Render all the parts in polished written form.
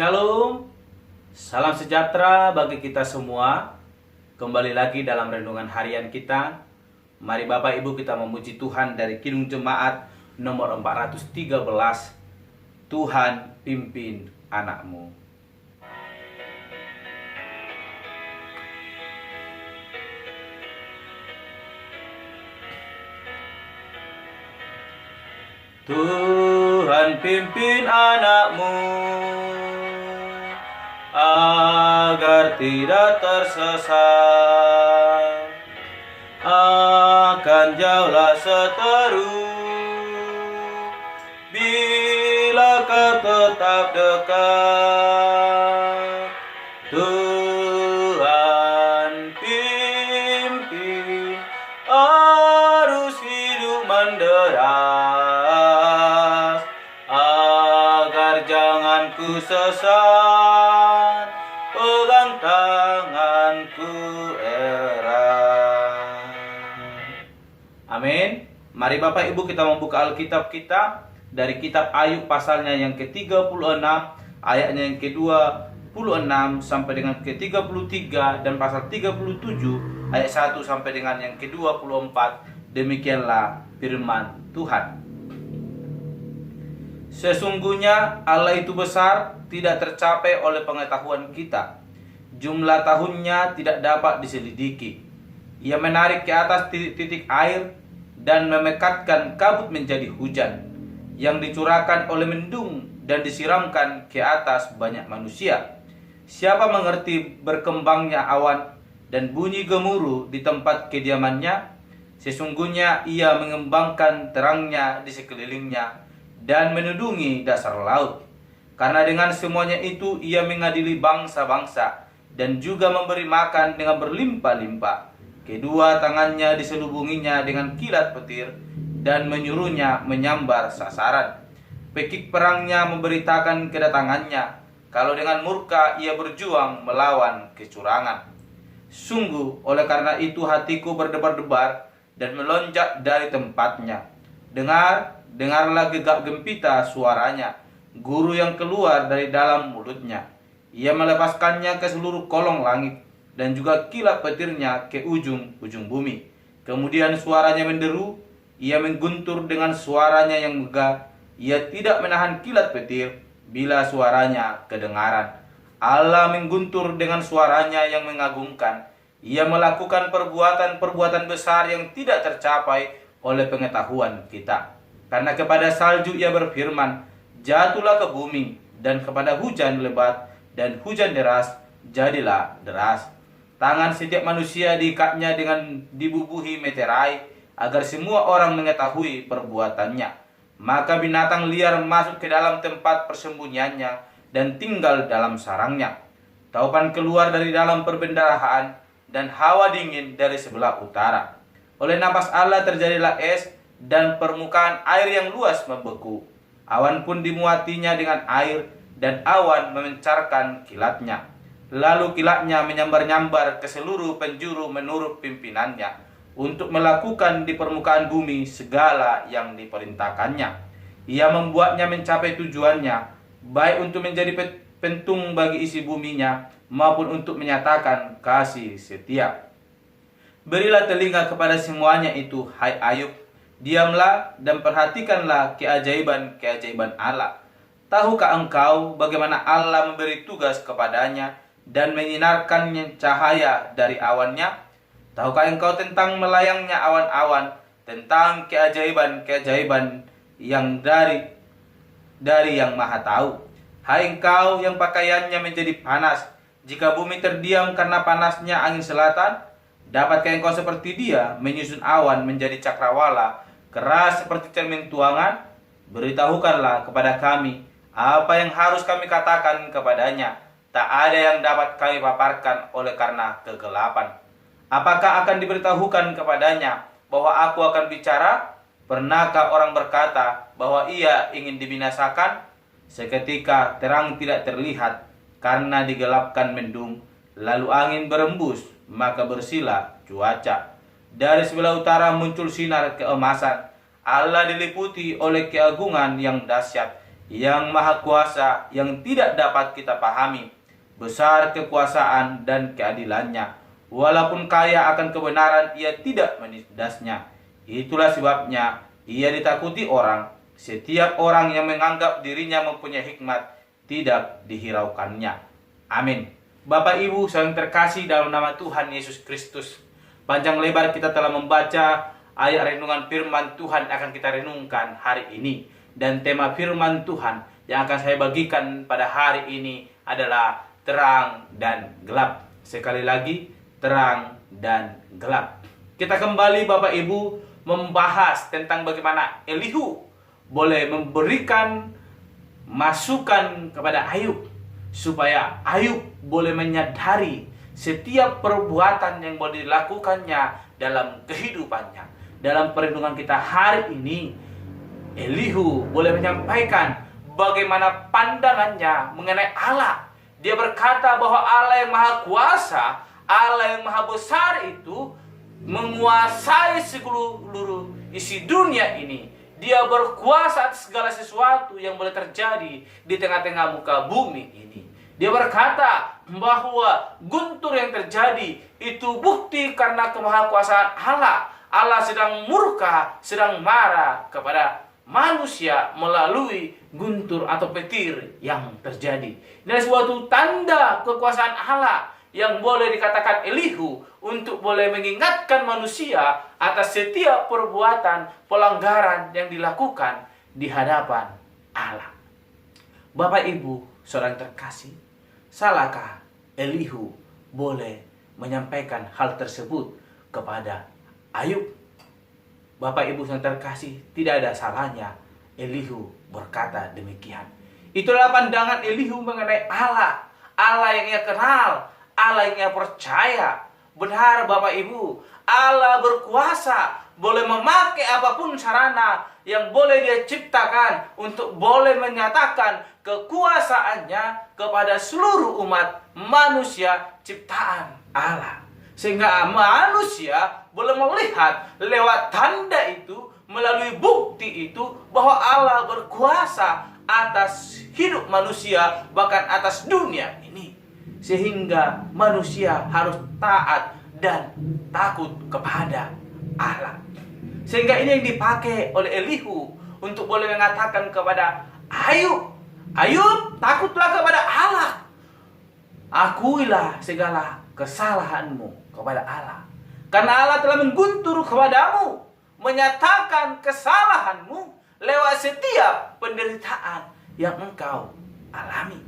Shalom, salam sejahtera bagi kita semua. Kembali lagi dalam renungan harian kita. Mari Bapak Ibu kita memuji Tuhan dari Kidung Jemaat nomor 413. Tuhan pimpin anakmu. Tuhan pimpin anakmu agar tidak tersesat, akan jauhlah seteru bila kau tetap dekat. Tuhan pimpin arus hidup menderas, agar jangan ku sesat, pegang tanganku erat. Amin. Mari Bapak Ibu kita membuka Alkitab kita dari kitab Ayub pasalnya yang ke-36, ayatnya yang ke-26 sampai dengan ke-33 dan pasal 37 ayat 1 sampai dengan yang ke-24. Demikianlah firman Tuhan. Sesungguhnya Allah itu besar, tidak tercapai oleh pengetahuan kita. Jumlah tahunnya tidak dapat diselidiki. Ia menarik ke atas titik-titik air dan memekatkan kabut menjadi hujan, yang dicurahkan oleh mendung dan disiramkan ke atas banyak manusia. Siapa mengerti berkembangnya awan dan bunyi gemuruh di tempat kediamannya? Sesungguhnya ia mengembangkan terangnya di sekelilingnya dan menudungi dasar laut. Karena dengan semuanya itu ia mengadili bangsa-bangsa dan juga memberi makan dengan berlimpah-limpah. Kedua tangannya diselubunginya dengan kilat petir dan menyuruhnya menyambar sasaran. Pekik perangnya memberitakan kedatangannya, kalau dengan murka ia berjuang melawan kecurangan. Sungguh oleh karena itu hatiku berdebar-debar dan melonjak dari tempatnya. Dengarlah gegap gempita suaranya, guru yang keluar dari dalam mulutnya. Ia melepaskannya ke seluruh kolong langit dan juga kilat petirnya ke ujung-ujung bumi. Kemudian suaranya menderu, ia mengguntur dengan suaranya yang megah. Ia tidak menahan kilat petir bila suaranya kedengaran. Allah mengguntur dengan suaranya yang mengagumkan. Ia melakukan perbuatan-perbuatan besar yang tidak tercapai oleh pengetahuan kita. Karena kepada salju ia berfirman, jatuhlah ke bumi, dan kepada hujan lebat dan hujan deras, jadilah deras. Tangan setiap manusia diikatnya dengan dibubuhi meterai, agar semua orang mengetahui perbuatannya. Maka binatang liar masuk ke dalam tempat persembunyiannya dan tinggal dalam sarangnya. Taupan keluar dari dalam perbendarahan dan hawa dingin dari sebelah utara. Oleh napas Allah terjadilah es dan permukaan air yang luas membeku. Awan pun dimuatinya dengan air dan awan memencarkan kilatnya. Lalu kilatnya menyambar-nyambar ke seluruh penjuru menurut pimpinannya, untuk melakukan di permukaan bumi segala yang diperintahkannya. Ia membuatnya mencapai tujuannya, baik untuk menjadi pentung bagi isi buminya, maupun untuk menyatakan kasih setia. Berilah telinga kepada semuanya itu, hai Ayub. Diamlah dan perhatikanlah keajaiban-keajaiban Allah. Tahukah engkau bagaimana Allah memberi tugas kepadanya dan menyinarkannya cahaya dari awannya? Tahukah engkau tentang melayangnya awan-awan, tentang keajaiban-keajaiban yang dari Yang Maha Tahu? Hai engkau yang pakaiannya menjadi panas, jika bumi terdiam karena panasnya angin selatan, dapatkah engkau seperti dia menyusun awan menjadi cakrawala, keras seperti cermin tuangan? Beritahukanlah kepada kami apa yang harus kami katakan kepadanya. Tak ada yang dapat kami paparkan oleh karena kegelapan. Apakah akan diberitahukan kepadanya bahwa aku akan bicara? Pernahkah orang berkata bahwa ia ingin dibinasakan? Seketika terang tidak terlihat karena digelapkan mendung, lalu angin berembus, maka bersilah cuaca. Dari sebelah utara muncul sinar keemasan. Allah diliputi oleh keagungan yang dahsyat. yang maha kuasa yang tidak dapat kita pahami. Besar kekuasaan dan keadilannya. Walaupun kaya akan kebenaran, ia tidak menindasnya. Itulah sebabnya ia ditakuti orang. Setiap orang yang menganggap dirinya mempunyai hikmat tidak dihiraukannya. Amin. Bapak Ibu saudara terkasih dalam nama Tuhan Yesus Kristus, panjang lebar kita telah membaca ayat renungan firman Tuhan akan kita renungkan hari ini. Dan tema firman Tuhan yang akan saya bagikan pada hari ini adalah terang dan gelap. Sekali lagi, terang dan gelap. Kita kembali Bapak Ibu membahas tentang bagaimana Elihu boleh memberikan masukan kepada Ayub, supaya Ayub boleh menyadari setiap perbuatan yang boleh dilakukannya dalam kehidupannya. Dalam perlindungan kita hari ini, Elihu boleh menyampaikan bagaimana pandangannya mengenai Allah. Dia berkata bahwa Allah yang maha kuasa, Allah yang maha besar itu menguasai seluruh isi dunia ini. Dia berkuasa atas segala sesuatu yang boleh terjadi di tengah-tengah muka bumi ini. Dia berkata bahwa guntur yang terjadi itu bukti karena kemahakuasaan Allah. Allah sedang murka, sedang marah kepada manusia melalui guntur atau petir yang terjadi. Dan suatu tanda kekuasaan Allah yang boleh dikatakan Elihu untuk boleh mengingatkan manusia atas setiap perbuatan pelanggaran yang dilakukan di hadapan Allah. Bapak Ibu, saudara terkasih, salahkah Elihu boleh menyampaikan hal tersebut kepada Ayub? Bapak Ibu saudara terkasih, tidak ada salahnya Elihu berkata demikian. Itulah pandangan Elihu mengenai Allah. Allah yang ia kenal, Allah yang ia percaya. Benar Bapak Ibu, Allah berkuasa, boleh memakai apapun sarana yang boleh dia ciptakan untuk boleh menyatakan kekuasaannya kepada seluruh umat manusia ciptaan Allah. Sehingga manusia boleh melihat lewat tanda itu, melalui bukti itu, bahwa Allah berkuasa atas hidup manusia, bahkan atas dunia ini. Sehingga manusia harus taat dan takut kepada Allah. Sehingga ini yang dipakai oleh Elihu untuk boleh mengatakan kepada Ayub, Ayub, takutlah kepada Allah. Akuilah segala kesalahanmu kepada Allah. Karena Allah telah mengguntur kepadamu, menyatakan kesalahanmu lewat setiap penderitaan yang engkau alami.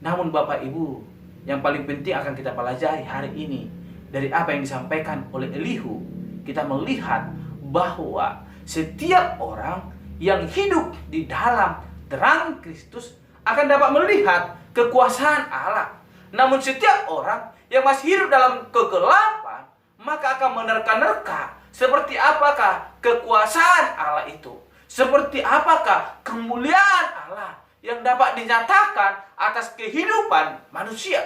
Namun Bapak Ibu, yang paling penting akan kita pelajari hari ini dari apa yang disampaikan oleh Elihu, kita melihat bahwa setiap orang yang hidup di dalam terang Kristus akan dapat melihat kekuasaan Allah. Namun setiap orang yang masih hidup dalam kegelapan, maka akan menerka-nerka seperti apakah kekuasaan Allah itu, seperti apakah kemuliaan Allah yang dapat dinyatakan atas kehidupan manusia.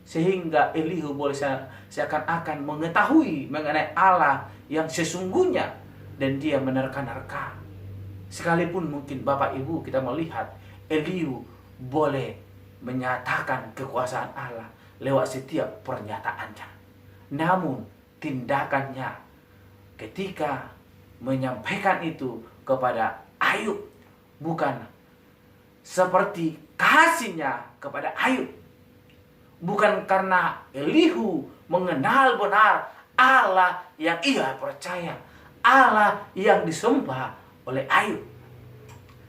Sehingga Elihu boleh seakan-akan mengetahui mengenai Allah yang sesungguhnya, dan dia menerka-nerka. Sekalipun mungkin Bapak Ibu kita melihat Elihu boleh menyatakan kekuasaan Allah lewat setiap pernyataannya, namun tindakannya ketika menyampaikan itu kepada Ayub bukan seperti kasihnya kepada Ayub. Bukan karena Elihu mengenal benar Allah yang ia percaya, Allah yang disembah oleh Ayub.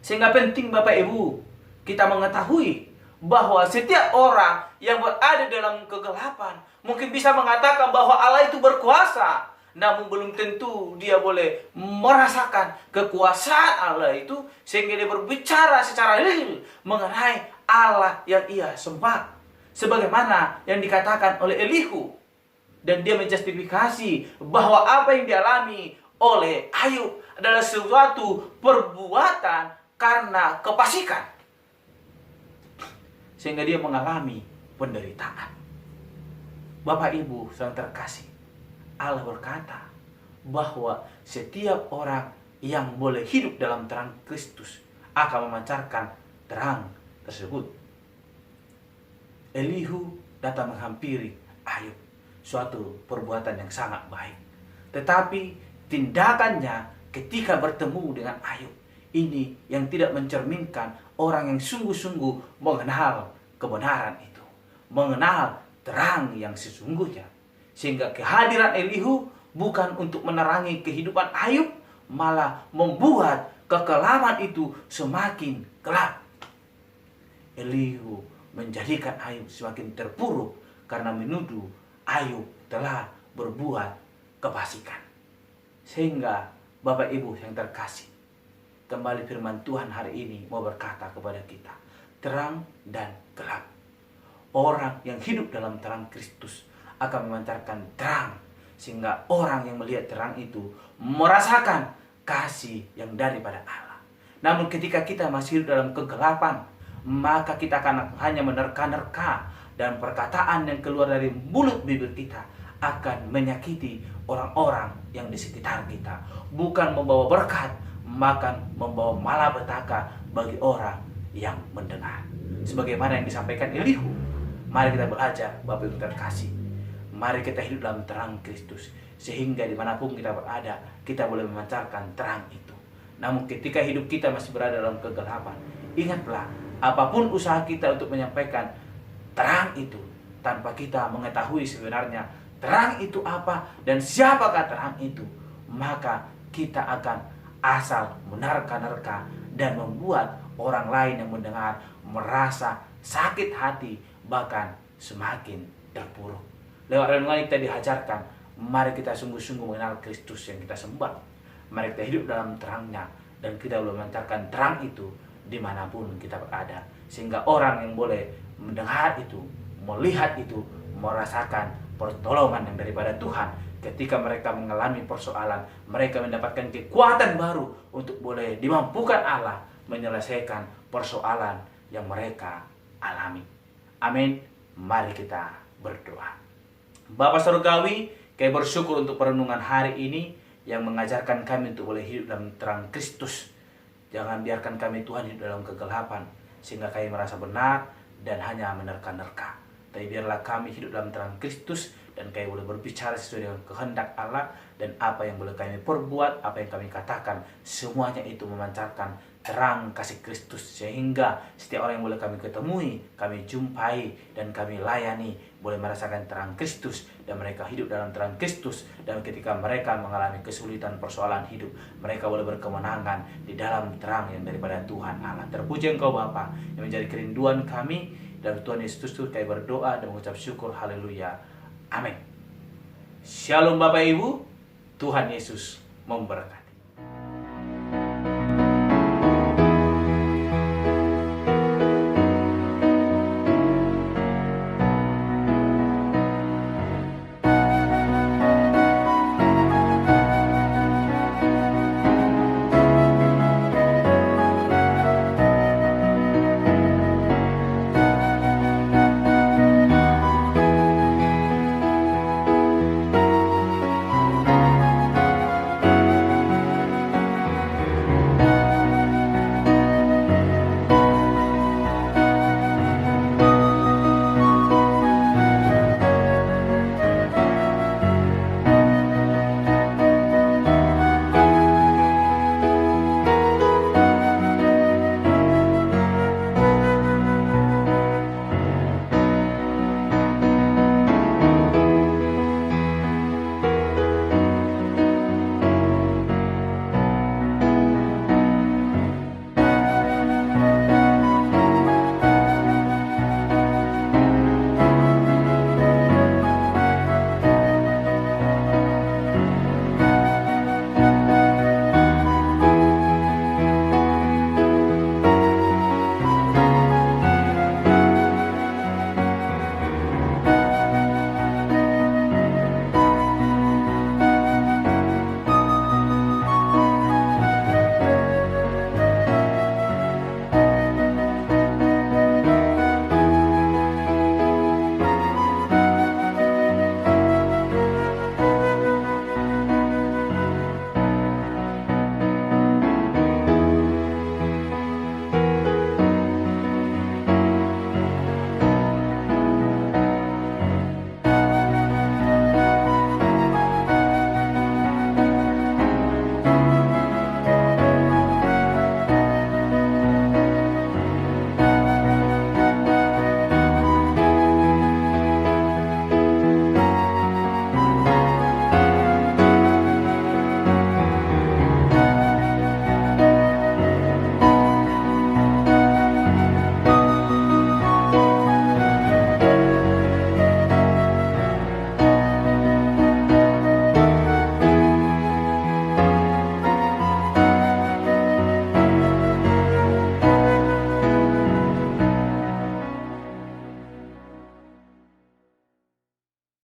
Sehingga penting Bapak Ibu kita mengetahui bahwa setiap orang yang berada dalam kegelapan mungkin bisa mengatakan bahwa Allah itu berkuasa, namun belum tentu dia boleh merasakan kekuasaan Allah itu sehingga dia berbicara secara real mengenai Allah yang ia sembah, sebagaimana yang dikatakan oleh Elihu. Dan dia menjustifikasi bahwa apa yang dialami oleh Ayub adalah suatu perbuatan karena kefasikan, sehingga dia mengalami penderitaan. Bapak Ibu yang terkasih, Allah berkata bahwa setiap orang yang boleh hidup dalam terang Kristus akan memancarkan terang tersebut. Elihu datang menghampiri Ayub, suatu perbuatan yang sangat baik. Tetapi tindakannya ketika bertemu dengan Ayub ini yang tidak mencerminkan orang yang sungguh-sungguh mengenal kebenaran itu, mengenal terang yang sesungguhnya. Sehingga kehadiran Elihu bukan untuk menerangi kehidupan Ayub, malah membuat kekelaman itu semakin gelap. Elihu menjadikan Ayub semakin terpuruk karena menuduh Ayub telah berbuat kefasikan. Sehingga Bapak Ibu yang terkasih, kembali firman Tuhan hari ini mau berkata kepada kita, terang dan gelap. Orang yang hidup dalam terang Kristus akan memancarkan terang, sehingga orang yang melihat terang itu merasakan kasih yang daripada Allah. Namun ketika kita masih hidup dalam kegelapan, maka kita akan hanya menerka-nerka, dan perkataan yang keluar dari mulut bibir kita akan menyakiti orang-orang yang di sekitar kita. Bukan membawa berkat, makan membawa malapetaka bagi orang yang mendengar. Sebagaimana yang disampaikan Elihu, mari kita belajar, Bapak Ibu terkasih. Mari kita hidup dalam terang Kristus, sehingga dimanapun kita berada, kita boleh memancarkan terang itu. Namun ketika hidup kita masih berada dalam kegelapan, ingatlah, apapun usaha kita untuk menyampaikan terang itu, tanpa kita mengetahui sebenarnya terang itu apa dan siapakah terang itu, maka kita akan asal menerka-nerka dan membuat orang lain yang mendengar merasa sakit hati, bahkan semakin terpuruk. Lewat renungan kita diajarkan, mari kita sungguh-sungguh mengenal Kristus yang kita sembah. Mari kita hidup dalam terangnya, dan kita boleh memancarkan terang itu dimanapun kita berada, sehingga orang yang boleh mendengar itu, melihat itu, merasakan pertolongan yang daripada Tuhan. Ketika mereka mengalami persoalan, mereka mendapatkan kekuatan baru untuk boleh dimampukan Allah menyelesaikan persoalan yang mereka alami. Amin. Mari kita berdoa. Bapa Surgawi, kami bersyukur untuk perenungan hari ini yang mengajarkan kami untuk boleh hidup dalam terang Kristus. Jangan biarkan kami Tuhan hidup dalam kegelapan, sehingga kami merasa benar dan hanya menerka-nerka. Tapi biarlah kami hidup dalam terang Kristus, dan kami boleh berbicara sesuai dengan kehendak Allah, dan apa yang boleh kami perbuat, apa yang kami katakan, semuanya itu memancarkan terang kasih Kristus, sehingga setiap orang yang boleh kami ketemui, kami jumpai, dan kami layani, boleh merasakan terang Kristus, dan mereka hidup dalam terang Kristus. Dan ketika mereka mengalami kesulitan persoalan hidup, mereka boleh berkemenangan di dalam terang yang daripada Tuhan Allah. Terpuji Engkau Bapa, yang menjadi kerinduan kami. Dan Tuhan Yesus kami berdoa dan mengucap syukur. Haleluya. Amin. Shalom Bapak Ibu. Tuhan Yesus memberkati.